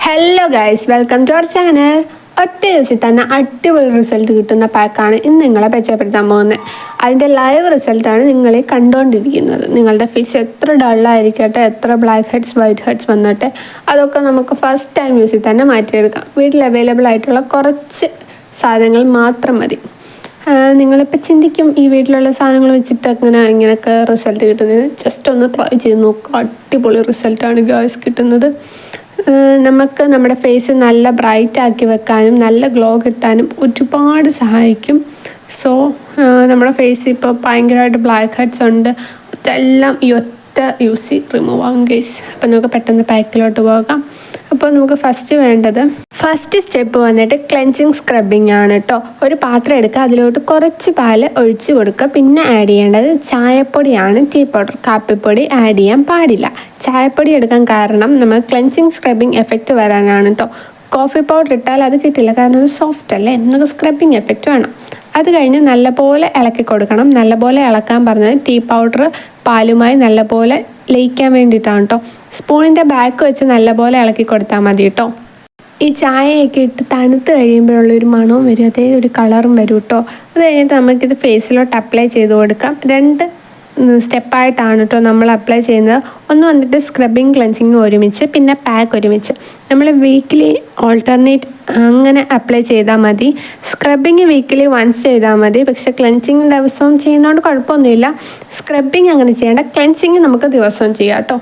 Hello guys, welcome to our channel. ഒറ്റ ദിവസത്തിൽ തന്നെ അടിപൊളി റിസൾട്ട് കിട്ടുന്ന പാക്കാണ് ഇന്ന് നിങ്ങളെ പരിചയപ്പെടുത്താൻ പോകുന്നത്. അതിൻ്റെ ലൈവ് റിസൾട്ടാണ് നിങ്ങൾ കണ്ടുകൊണ്ടിരിക്കുന്നത്. നിങ്ങളുടെ ഫേസ് എത്ര ഡള്ളായിരിക്കട്ടെ, എത്ര ബ്ലാക്ക് ഹെഡ്സ് വൈറ്റ് ഹെഡ്സ് വന്നിട്ട് അതൊക്കെ നമുക്ക് ഫസ്റ്റ് ടൈം യൂസിൽ തന്നെ മാറ്റിയെടുക്കാം. വീട്ടിൽ അവൈലബിൾ ആയിട്ടുള്ള കുറച്ച് സാധനങ്ങൾ മാത്രം മതി. നിങ്ങളിപ്പോൾ ചിന്തിക്കും, ഈ വീട്ടിലുള്ള സാധനങ്ങൾ വെച്ചിട്ട് ഇങ്ങനെയൊക്കെ റിസൾട്ട് കിട്ടുന്നത്. ജസ്റ്റ് ഒന്ന് ട്രൈ ചെയ്ത് നോക്കുക. അടിപൊളി റിസൾട്ടാണ് ഗേൾസ് കിട്ടുന്നത്. നമുക്ക് നമ്മുടെ ഫേസ് നല്ല ബ്രൈറ്റ് ആക്കി വെക്കാനും നല്ല ഗ്ലോ കിട്ടാനും ഒരുപാട് സഹായിക്കും. സോ നമ്മുടെ ഫേസ് ഇപ്പോൾ ഭയങ്കരമായിട്ട് ബ്ലാക്ക് ഹെഡ്സ് ഉണ്ട്, അതെല്ലാം ഈ ഒറ്റ യൂസ് റിമൂവ് ആകും ഗൈസ്. അപ്പോൾ നമുക്ക് പെട്ടെന്ന് പാക്കിലോട്ട് പോകാം. അപ്പോൾ നമുക്ക് ഫസ്റ്റ് സ്റ്റെപ്പ് വന്നിട്ട് ക്ലെൻസിങ് സ്ക്രബിങ് ആണ് കേട്ടോ. ഒരു പാത്രം എടുക്കുക, അതിലോട്ട് കുറച്ച് പാൽ ഒഴിച്ച് കൊടുക്കുക. പിന്നെ ആഡ് ചെയ്യേണ്ടത് ചായപ്പൊടിയാണ്, ടീ പൗഡർ. കാപ്പിപ്പൊടി ആഡ് ചെയ്യാൻ പാടില്ല. ചായപ്പൊടി എടുക്കാൻ കാരണം നമ്മൾ ക്ലെൻസിങ് സ്ക്രബിങ് എഫക്റ്റ് വരാനാണ് കേട്ടോ. കോഫി പൗഡർ ഇട്ടാൽ അത് കിട്ടില്ല, കാരണം അത് സോഫ്റ്റ് അല്ലേ. എന്നൊക്കെ സ്ക്രബിങ് എഫക്റ്റ് വേണം. അത് കഴിഞ്ഞ് നല്ലപോലെ ഇളക്കി കൊടുക്കണം. നല്ലപോലെ ഇളക്കാൻ പറഞ്ഞത് ടീ പൗഡർ പാലുമായി നല്ലപോലെ ലയിക്കാൻ വേണ്ടിയിട്ടാണ് കേട്ടോ. സ്പൂണിൻ്റെ ബാക്ക് വെച്ച് നല്ലപോലെ ഇളക്കി കൊടുത്താൽ മതി കേട്ടോ. ഈ ചായയൊക്കെ ഇട്ട് തണുത്ത് കഴിയുമ്പോഴുള്ളൊരു മണവും വരും, അതേ ഒരു കളറും വരും കേട്ടോ. അത് കഴിഞ്ഞിട്ട് നമുക്കിത് ഫേസിലോട്ട് അപ്ലൈ ചെയ്ത് കൊടുക്കാം. 2 സ്റ്റെപ്പായിട്ടാണ് കേട്ടോ നമ്മൾ അപ്ലൈ ചെയ്യുന്നത്. ഒന്ന് വന്നിട്ട് സ്ക്രബിങ് ക്ലെൻസിങ് ഒരുമിച്ച്, പിന്നെ പാക്ക് ഒരുമിച്ച്. നമ്മൾ വീക്കിലി ഓൾട്ടർനേറ്റ് അങ്ങനെ അപ്ലൈ ചെയ്താൽ മതി. സ്ക്രബിങ് വീക്കിലി വൺസ് ചെയ്താൽ മതി. പക്ഷേ ക്ലെൻസിങ് ദിവസവും ചെയ്യുന്നതുകൊണ്ട് കുഴപ്പമൊന്നുമില്ല. സ്ക്രബിങ് അങ്ങനെ ചെയ്യേണ്ട, ക്ലെൻസിങ് നമുക്ക് ദിവസവും ചെയ്യാം കേട്ടോ.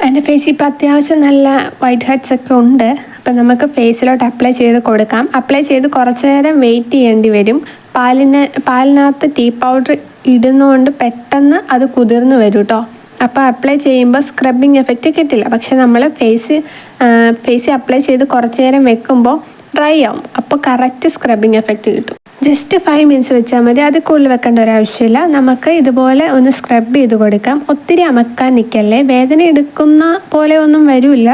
എൻ്റെ ഫേസ് ഇപ്പോൾ അത്യാവശ്യം നല്ല വൈറ്റ് ഹെഡ്സ് ഒക്കെ ഉണ്ട്. അപ്പം നമുക്ക് ഫേസിലോട്ട് അപ്ലൈ ചെയ്ത് കൊടുക്കാം. അപ്ലൈ ചെയ്ത് കുറച്ച് നേരം വെയിറ്റ് ചെയ്യേണ്ടി വരും. പാലിനകത്ത് ടീ പൗഡർ ഇടുന്നതുകൊണ്ട് പെട്ടെന്ന് അത് കുതിർന്ന് വരും കേട്ടോ. അപ്പോൾ അപ്ലൈ ചെയ്യുമ്പോൾ സ്ക്രബിങ് എഫക്റ്റ് കിട്ടില്ല. പക്ഷെ നമ്മൾ ഫേസ് അപ്ലൈ ചെയ്ത് കുറച്ച് നേരം വെക്കുമ്പോൾ ഡ്രൈ ആവും. അപ്പോൾ കറക്റ്റ് സ്ക്രബിങ് എഫക്റ്റ് കിട്ടും. ജസ്റ്റ് 5 മിനിറ്റ്സ് വെച്ചാൽ മതി, അത് കൂടുതൽ വെക്കേണ്ട ഒരാവശ്യമില്ല. നമുക്ക് ഇതുപോലെ ഒന്ന് സ്ക്രബ് ചെയ്ത് കൊടുക്കാം. ഒത്തിരി അമക്കാൻ നിൽക്കല്ലേ, വേദന എടുക്കുന്ന പോലെ ഒന്നും വരില്ല.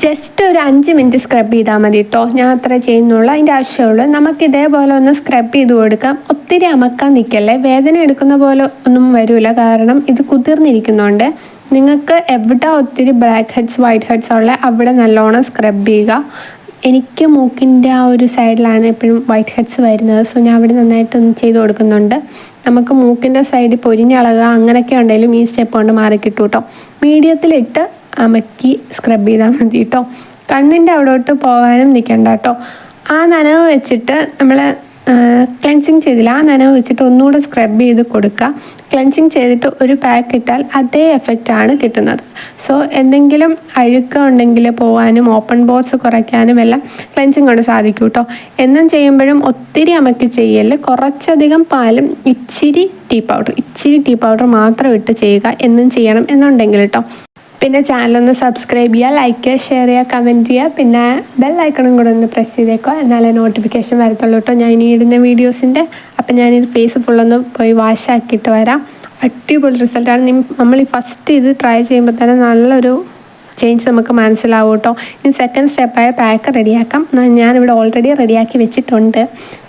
ജസ്റ്റ് ഒരു 5 മിനിറ്റ് സ്ക്രബ് ചെയ്താൽ മതി കേട്ടോ. ഞാൻ അത്ര ചെയ്യുന്നുള്ളൂ, അതിൻ്റെ ആവശ്യമുള്ളൂ. നമുക്ക് ഇതേപോലെ ഒന്ന് സ്ക്രബ് ചെയ്ത് കൊടുക്കാം. ഒത്തിരി അമക്കാൻ നിൽക്കല്ലേ, വേദന എടുക്കുന്ന പോലെ ഒന്നും വരില്ല, കാരണം ഇത് കുതിർന്നിരിക്കുന്നുണ്ട്. നിങ്ങൾക്ക് എവിടെ ഒത്തിരി ബ്ലാക്ക് ഹെഡ്സ് വൈറ്റ് ഹെഡ്സ് ഉള്ള അവിടെ നല്ലോണം സ്ക്രബ് ചെയ്യുക. എനിക്ക് മൂക്കിൻ്റെ ആ ഒരു സൈഡിലാണ് എപ്പോഴും വൈറ്റ് ഹെഡ്സ് വരുന്നത്. സോ ഞാൻ അവിടെ നന്നായിട്ടൊന്ന് ചെയ്ത് കൊടുക്കുന്നുണ്ട്. നമുക്ക് മൂക്കിൻ്റെ സൈഡിൽ പൊരിഞ്ഞളകുക അങ്ങനെയൊക്കെ ഉണ്ടെങ്കിലും ഈ സ്റ്റെപ്പ് കൊണ്ട് മാറിക്കിട്ടും കേട്ടോ. മീഡിയത്തിലിട്ട് അമക്കി സ്ക്രബ് ചെയ്താൽ മതി കേട്ടോ. കണ്ണിൻ്റെ അവിടോട്ട് പോകാനും നിൽക്കണ്ട കേട്ടോ. ആ നനവ് വെച്ചിട്ട് നമ്മൾ ക്ലെൻസിങ് ചെയ്തില്ല, ആ നനവ് വെച്ചിട്ട് ഒന്നുകൂടെ സ്ക്രബ് ചെയ്ത് കൊടുക്കുക. ക്ലെൻസിങ് ചെയ്തിട്ട് ഒരു പാക്ക് ഇട്ടാൽ അതേ എഫക്റ്റാണ് കിട്ടുന്നത്. സോ എന്തെങ്കിലും അഴുക്കം ഉണ്ടെങ്കിൽ പോകാനും ഓപ്പൺ പോർസ് കുറയ്ക്കാനും എല്ലാം ക്ലെൻസിങ് കൊണ്ട് സാധിക്കും കേട്ടോ. എന്നും ചെയ്യുമ്പോഴും ഒത്തിരി അമക്കി ചെയ്യല്, കുറച്ചധികം പാലും ഇച്ചിരി ടീ പൗഡർ മാത്രം ഇട്ട് ചെയ്യുക. എന്നും ചെയ്യണം എന്നുണ്ടെങ്കിൽ കേട്ടോ. പിന്നെ ചാനലൊന്ന് സബ്സ്ക്രൈബ് ചെയ്യുക, ലൈക്ക് ചെയ്യുക, ഷെയർ ചെയ്യുക, കമൻറ്റ് ചെയ്യുക. പിന്നെ ബെൽ ഐക്കണും കൂടെ ഒന്ന് പ്രസ് ചെയ്തേക്കുക, എന്നാലേ നോട്ടിഫിക്കേഷൻ വരത്തുള്ളൂ കേട്ടോ ഞാൻ ഇനി ഇടുന്ന വീഡിയോസിൻ്റെ. അപ്പം ഞാനിത് ഫേസ് ഫുള്ളൊന്ന് പോയി വാഷ് ആക്കിയിട്ട് വരാം. അടിപൊളി റിസൾട്ടാണ്. നമ്മൾ ഈ ഫസ്റ്റ് ഇത് ട്രൈ ചെയ്യുമ്പോൾ തന്നെ നല്ലൊരു ചേഞ്ച് നമുക്ക് മനസ്സിലാവും കേട്ടോ. ഇനി സെക്കൻഡ് സ്റ്റെപ്പായ പാക്ക് റെഡിയാക്കാം. ഞാനിവിടെ ഓൾറെഡി റെഡിയാക്കി വെച്ചിട്ടുണ്ട്.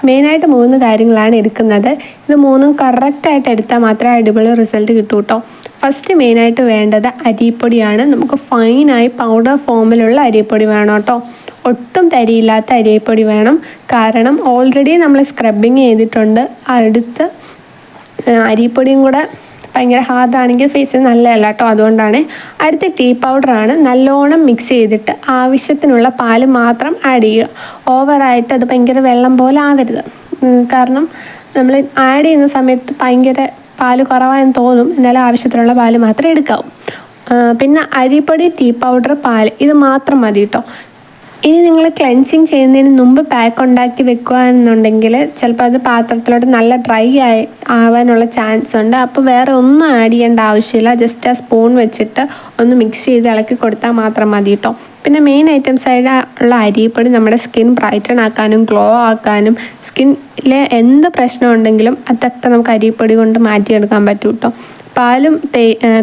മെയിനായിട്ട് 3 കാര്യങ്ങളാണ് എടുക്കുന്നത്. ഇത് 3 കറക്റ്റായിട്ട് എടുത്താൽ മാത്രമേ അടിപൊളി റിസൾട്ട് കിട്ടൂ കേട്ടോ. ഫസ്റ്റ് മെയിനായിട്ട് വേണ്ടത് അരിപ്പൊടിയാണ്. നമുക്ക് ഫൈനായി പൗഡർ ഫോമിലുള്ള അരിപ്പൊടി വേണം കേട്ടോ. ഒട്ടും തരിയില്ലാത്ത അരിപ്പൊടി വേണം, കാരണം ഓൾറെഡി നമ്മൾ സ്ക്രബിങ് ചെയ്തിട്ടുണ്ട്. അടുത്ത് അരിപ്പൊടിയും കൂടെ ഭയങ്കര ഹാർഡാണെങ്കിൽ ഫേസിന് നല്ലതല്ല കേട്ടോ. അതുകൊണ്ടാണ്. അടുത്ത ടീ പൗഡറാണ്. നല്ലോണം മിക്സ് ചെയ്തിട്ട് ആവശ്യത്തിനുള്ള പാല് മാത്രം ആഡ് ചെയ്യുക. ഓവറായിട്ട് അത് ഭയങ്കര വെള്ളം പോലെ ആവരുത്, കാരണം നമ്മൾ ആഡ് ചെയ്യുന്ന സമയത്ത് ഭയങ്കര പാല് കുറവായെന്ന് തോന്നും. എന്നാലും ആവശ്യത്തിനുള്ള പാല് മാത്രമേ എടുക്കാവൂ. പിന്നെ അരിപ്പൊടി, ടീ പൗഡർ, പാല്, ഇത് മാത്രം മതി കേട്ടോ. ഇനി നിങ്ങൾ ക്ലെൻസിങ് ചെയ്യുന്നതിന് മുമ്പ് പാക്ക് ഉണ്ടാക്കി വെക്കുകയാണെന്നുണ്ടെങ്കിൽ ചിലപ്പോൾ അത് പാത്രത്തിലോട്ട് നല്ല ഡ്രൈ ആവാനുള്ള ചാൻസ് ഉണ്ട്. അപ്പോൾ വേറെ ഒന്നും ആഡ് ചെയ്യേണ്ട ആവശ്യമില്ല. ജസ്റ്റ് ആ സ്പൂൺ വെച്ചിട്ട് ഒന്ന് മിക്സ് ചെയ്ത് ഇളക്കി കൊടുത്താൽ മാത്രം മതി കേട്ടോ. പിന്നെ മെയിൻ ഐറ്റംസായിട്ട് ഉള്ള അരിപ്പൊടി നമ്മുടെ സ്കിൻ ബ്രൈറ്റൺ ആക്കാനും ഗ്ലോ ആക്കാനും സ്കിന്നിലെ എന്ത് പ്രശ്നം ഉണ്ടെങ്കിലും അതൊക്കെ നമുക്ക് അരിപ്പൊടി കൊണ്ട് മാറ്റിയെടുക്കാൻ പറ്റും കേട്ടോ. പാലും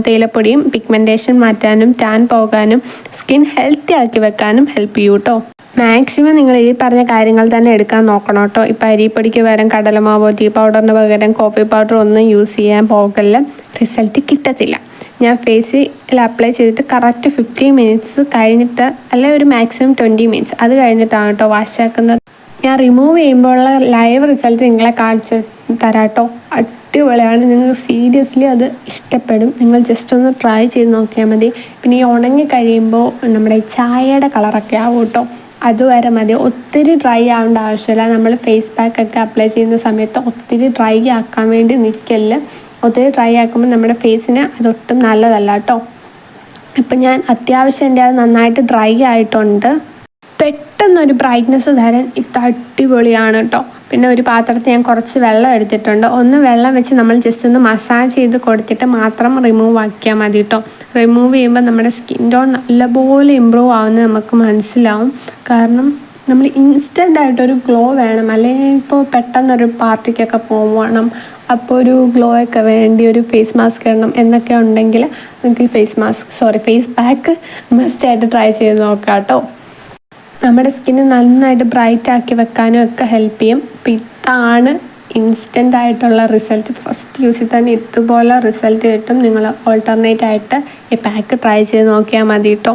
തേയിലപ്പൊടിയും പിഗ്മെൻറ്റേഷൻ മാറ്റാനും ടാൻ പോകാനും സ്കിൻ ഹെൽത്തി ആക്കി വെക്കാനും ഹെൽപ്പ് ചെയ്യും കേട്ടോ. മാക്സിമം നിങ്ങൾ ഈ പറഞ്ഞ കാര്യങ്ങൾ തന്നെ എടുക്കാൻ നോക്കണം കേട്ടോ. ഇപ്പോൾ അരിപ്പൊടിക്ക് പകരം കടലമാവോ ടീ പൗഡറിന് പകരം കോഫി പൗഡർ ഒന്നും യൂസ് ചെയ്യാൻ പോകല്ല, റിസൾട്ട് കിട്ടത്തില്ല. ഞാൻ ഫേസിൽ അപ്ലൈ ചെയ്തിട്ട് കറക്റ്റ് 15 മിനിറ്റ്സ് കഴിഞ്ഞിട്ട്, അല്ലെങ്കിൽ ഒരു മാക്സിമം 20 മിനിറ്റ്സ് അത് കഴിഞ്ഞിട്ടാണ് കേട്ടോ വാഷ് ആക്കുന്നത്. ഞാൻ റിമൂവ് ചെയ്യുമ്പോഴുള്ള ലൈവ് റിസൾട്ട് നിങ്ങളെ കാണിച്ച് തരാം കേട്ടോ. അടിപൊളിയാണ്, നിങ്ങൾക്ക് സീരിയസ്ലി അത് ഇഷ്ടപ്പെടും. നിങ്ങൾ ജസ്റ്റ് ഒന്ന് ട്രൈ ചെയ്ത് നോക്കിയാൽ മതി. പിന്നെ ഈ ഉണങ്ങി കഴിയുമ്പോൾ നമ്മുടെ ചായയുടെ കളറൊക്കെ ആവും കേട്ടോ, അതുവരെ മതി. ഒത്തിരി ഡ്രൈ ആവേണ്ട ആവശ്യമില്ല. നമ്മൾ ഫേസ് പാക്കൊക്കെ അപ്ലൈ ചെയ്യുന്ന സമയത്ത് ഒത്തിരി ഡ്രൈ ആക്കാൻ വേണ്ടി നിൽക്കല്ല. ഒത്തിരി ഡ്രൈ ആക്കുമ്പോൾ നമ്മുടെ ഫേസിന് അതൊട്ടും നല്ലതല്ല കേട്ടോ. ഇപ്പം ഞാൻ അത്യാവശ്യം എൻ്റെ അത് നന്നായിട്ട് ഡ്രൈ ആയിട്ടുണ്ട്. പെട്ടെന്നൊരു ബ്രൈറ്റ്നെസ് തരാൻ ഇത് അടിപൊളിയാണ് കേട്ടോ. പിന്നെ ഒരു പാത്രത്തിൽ ഞാൻ കുറച്ച് വെള്ളം എടുത്തിട്ടുണ്ട്. ഒന്ന് വെള്ളം വെച്ച് നമ്മൾ ജസ്റ്റ് ഒന്ന് മസാജ് ചെയ്ത് കൊടുത്തിട്ട് മാത്രം റിമൂവ് ആക്കിയാൽ മതി കേട്ടോ. റിമൂവ് ചെയ്യുമ്പോൾ നമ്മുടെ സ്കിൻ ടോൺ നല്ലപോലെ ഇമ്പ്രൂവ് ആവുന്നത് നമുക്ക് മനസ്സിലാവും. കാരണം നമ്മൾ ഇൻസ്റ്റൻ്റ് ആയിട്ടൊരു ഗ്ലോ വേണം, അല്ലെങ്കിൽ ഇപ്പോൾ പെട്ടെന്നൊരു പാർട്ടിക്കൊക്കെ പോകണം, അപ്പോൾ ഒരു ഗ്ലോ ഒക്കെ വേണ്ടി ഒരു ഫേസ് മാസ്ക് ഇടണം എന്നൊക്കെ ഉണ്ടെങ്കിൽ നിങ്ങൾക്ക് ഫേസ് പാക്ക് മസ്റ്റായിട്ട് ട്രൈ ചെയ്ത് നോക്കാം കേട്ടോ. നമ്മുടെ സ്കിന്ന് നന്നായിട്ട് ബ്രൈറ്റ് ആക്കി വെക്കാനും ഒക്കെ ഹെൽപ്പ് ചെയ്യും. അപ്പം ഇതാണ് ഇൻസ്റ്റൻ്റ് ആയിട്ടുള്ള റിസൾട്ട്. ഫസ്റ്റ് യൂസിൽ തന്നെ ഇതുപോലെ റിസൾട്ട് കിട്ടും. നിങ്ങൾ ഓൾട്ടർനേറ്റ് ആയിട്ട് ഈ പാക്ക് ട്രൈ ചെയ്ത് നോക്കിയാൽ മതി കേട്ടോ.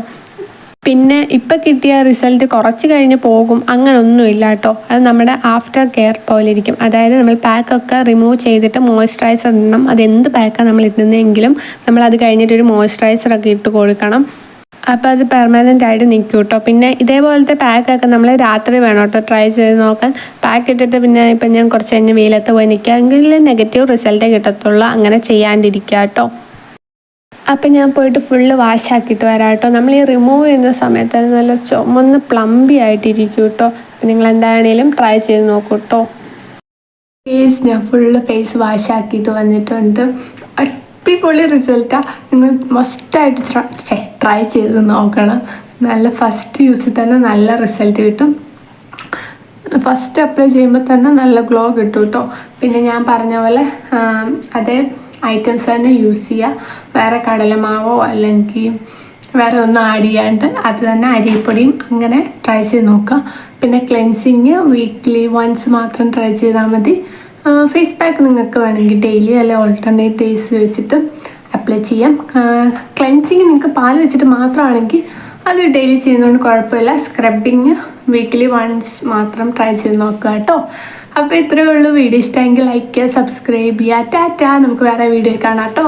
പിന്നെ ഇപ്പം കിട്ടിയ റിസൾട്ട് കുറച്ച് കഴിഞ്ഞ് പോകും, അങ്ങനൊന്നുമില്ല കേട്ടോ. അത് നമ്മുടെ ആഫ്റ്റർ കെയർ പോലെ ഇരിക്കും. അതായത് നമ്മൾ പാക്കൊക്കെ റിമൂവ് ചെയ്തിട്ട് മോയ്സ്ചറൈസർ ഇടണം. അതെന്ത് പാക്കാണ് നമ്മൾ ഇടുന്നതെങ്കിലും നമ്മളത് കഴിഞ്ഞിട്ടൊരു മോയ്സ്ചറൈസറൊക്കെ ഇട്ട് കൊടുക്കണം. അപ്പോൾ അത് പെർമനൻ്റ് ആയിട്ട് നിൽക്കും കേട്ടോ. പിന്നെ ഇതേപോലത്തെ പാക്കൊക്കെ നമ്മൾ രാത്രി വേണം കേട്ടോ ട്രൈ ചെയ്ത് നോക്കാൻ. പാക്ക് ഇട്ടിട്ട് പിന്നെ ഇപ്പം ഞാൻ കുറച്ച് കഴിഞ്ഞ് വെയിലത്ത് പോയി നിൽക്കുക എങ്കിൽ നെഗറ്റീവ് റിസൾട്ടേ കിട്ടത്തുള്ളൂ. അങ്ങനെ ചെയ്യാണ്ടിരിക്കുക കേട്ടോ. അപ്പം ഞാൻ പോയിട്ട് ഫുള്ള് വാഷ് ആക്കിയിട്ട് വരാം കേട്ടോ. നമ്മൾ ഈ റിമൂവ് ചെയ്യുന്ന സമയത്ത് നല്ല ചുമന്ന് പ്ലംബി ആയിട്ടിരിക്കും കേട്ടോ. നിങ്ങൾ എന്താണെങ്കിലും ട്രൈ ചെയ്ത് നോക്കൂ കേട്ടോ. ഞാൻ ഫുള്ള് ഫേസ് വാഷ് ആക്കിയിട്ട് വന്നിട്ടുണ്ട്. അടിപൊളി റിസൾട്ടാണ്. നിങ്ങൾ മസ്റ്റായിട്ട് ട്രൈ ചെയ്ത് നോക്കണം. നല്ല ഫസ്റ്റ് യൂസിൽ തന്നെ നല്ല റിസൾട്ട് കിട്ടും. ഫസ്റ്റ് അപ്ലൈ ചെയ്യുമ്പോൾ തന്നെ നല്ല ഗ്ലോ കിട്ടും കേട്ടോ. പിന്നെ ഞാൻ പറഞ്ഞ പോലെ അതേ ഐറ്റംസ് തന്നെ യൂസ് ചെയ്യുക. വേറെ കടലമാവോ അല്ലെങ്കിൽ വേറെ ഒന്നും ആഡ് ചെയ്യാണ്ട് അത് തന്നെ അരിപ്പൊടിയും അങ്ങനെ ട്രൈ ചെയ്ത് നോക്കുക. പിന്നെ ക്ലെൻസിങ് വീക്ക്ലി വൺസ് മാത്രം ട്രൈ ചെയ്താൽ മതി. ഫേസ് പാക്ക് നിങ്ങൾക്ക് വേണമെങ്കിൽ ഡെയിലി അല്ലെങ്കിൽ ഓൾട്ടർനേറ്റ് ഡേയ്സ് വെച്ചിട്ട് അപ്ലൈ ചെയ്യാം. ക്ലെൻസിങ് നിങ്ങൾക്ക് പാൽ വെച്ചിട്ട് മാത്രമാണെങ്കിൽ അത് ഡെയിലി ചെയ്യുന്നതുകൊണ്ട് കുഴപ്പമില്ല. സ്ക്രബിങ് വീക്ക്ലി വൺസ് മാത്രം ട്രൈ ചെയ്ത് നോക്കുക കേട്ടോ. അപ്പോൾ ഇത്രയേ ഉള്ളൂ. വീഡിയോ ഇഷ്ടമെങ്കിൽ ലൈക്ക് ചെയ്യുക, സബ്സ്ക്രൈബ് ചെയ്യുക. ടാറ്റാ. നമുക്ക് വേറെ വീഡിയോ കാണാം കേട്ടോ.